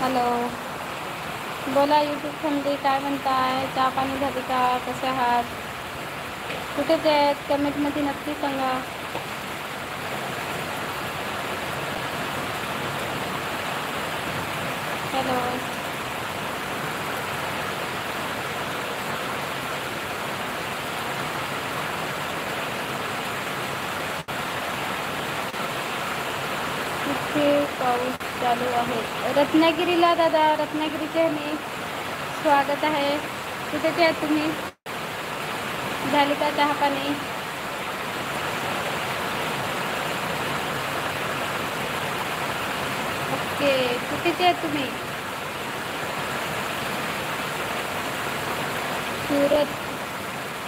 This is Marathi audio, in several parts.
हॅलो, बोला यूट्यूब फॅमिली, काय म्हणताय? चहा पाणी झाली का? कसे आहात? कुठेच आहेत कमेंटमध्ये नक्की सांगा. हॅलो, इथे पाऊस चालू आहे. रत्नागिरीला दादा, रत्नागिरीचे मी स्वागत आहे. कुठेचे आहे तुम्ही? झाली का चहा पाणी? ओके, कुठेचे आहे तुम्ही? सुरत,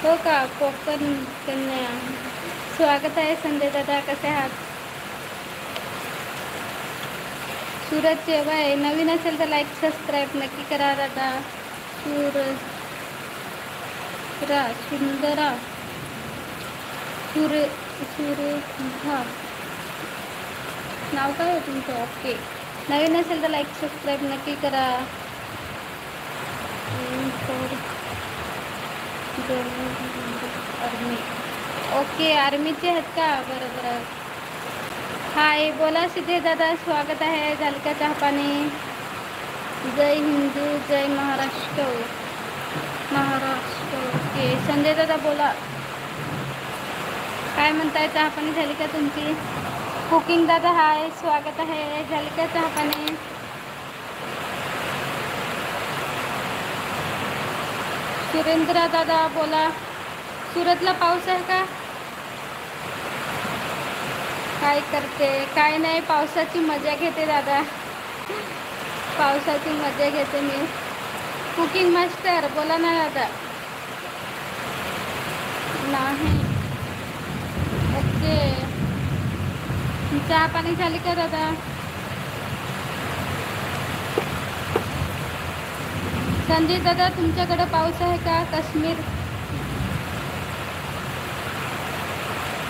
हो का? कोकण कन्या, स्वागत आहे संजय दादा, कसे आहात? सूरजचे बाय, नवीन असेल तर लाईक सबस्क्राईब नक्की करा दादा. सूरज सुंदरा सुरे सुरेखा, नाव काय आहे तुमचं? ओके, नवीन असेल तर लाईक सबस्क्राईब नक्की करा. आर्मी, ओके, आर्मीचे आहेत का? बरं बरं. हाय, बोला सिद्धे दादा, स्वागत आहे. झालं का चहा पाणी? जय हिंदू, जय महाराष्ट्र. महाराष्ट्र, ओके. संजय दादा बोला, काय म्हणताय? चहा पाणी झाली का तुमची? कुकिंग दादा हाय, स्वागत आहे. झाली का चहा पाणी? सुरेंद्र दादा बोला, सुरतला पाऊस आहे का? काय करते? काय नाही, पावसाची मजा घेते दादा. पावसाची मजा घेते मी. कुकिंग मास्टर बोला ना दादा. नाही, ओके. चहा पाणी झाली का दादा? संजय दादा, तुमच्याकडे पाऊस आहे का? काश्मीर,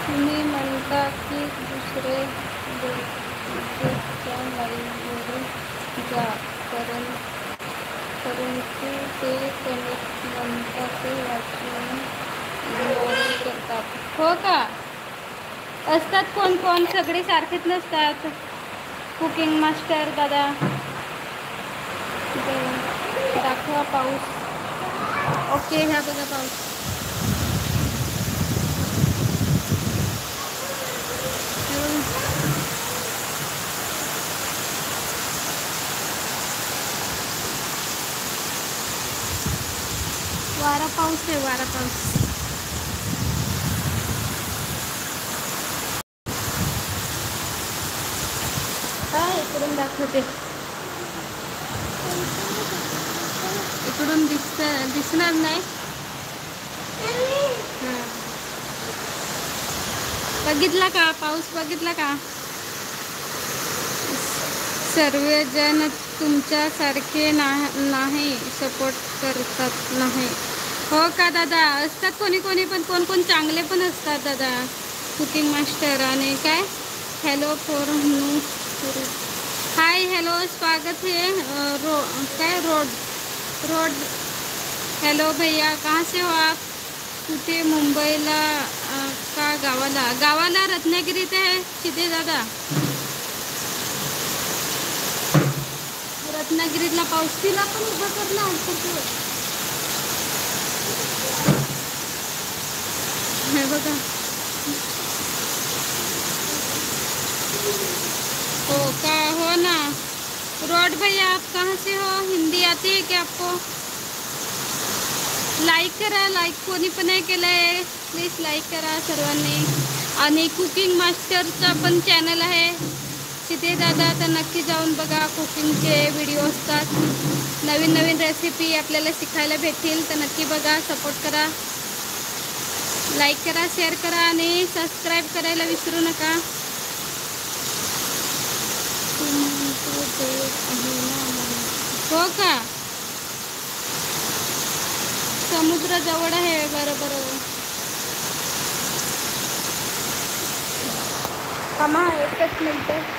तुम्ही म्हणता की दुसरे देशाच्या लाईव्हवर जा, परंतु ते कनेक्ट म्हणतात ते वाचून इग्नोर करतात. हो का? असतात कोण कोण, सगळे सारखेच नसतात. कुकिंग मास्टर दादा, दाखवा पाऊस. ओके, ह्या बघा पाऊस. वारा पाऊस आहे, वारा पाऊस. काय इकडून दाखवते, इकडून दिसणार नाही. हां, बघितला का पाऊस? बघितला का? सर्वजण तुमच्यासारखे नाही सपोर्ट करतात नाही. हो का दादा? असतात कोणी कोणी, पण कोण कोण चांगले पण असतात दादा. कुकिंग मास्टर आणि काय, hello for new, hi hello, स्वागत है. काय रोड, हेलो भैया, कहाँ से हो आप? कुठे? मुंबईला का गावाला? गावाला रत्नागिरीत आहे सिद्धे दादा. रत्नागिरीतला पाऊस, तिला पण उभं कर ना. हे बघा, हो का? हो ना. रोड भैया, आप कहाँ से हो? हिंदी आती है क्या आपको? लाईक करा, लाईक कोणी पण नाही केलं आहे, प्लीज लाईक करा सर्वांनी. आणि कुकिंग मास्टरचा पण चॅनल आहे सिद्धे दादा, तर नक्की जाऊन बघा. कुकिंगचे व्हिडिओ असतात, नवीन नवीन रेसिपी आपल्याला शिकायला भेटतील, तर नक्की बघा, सपोर्ट करा, लाईक करा, शेअर करा आणि सबस्क्राईब करायला विसरू नका. हो का? समुद्र जवळ आहे. बरं बरं. थांबा एकच मिनिट.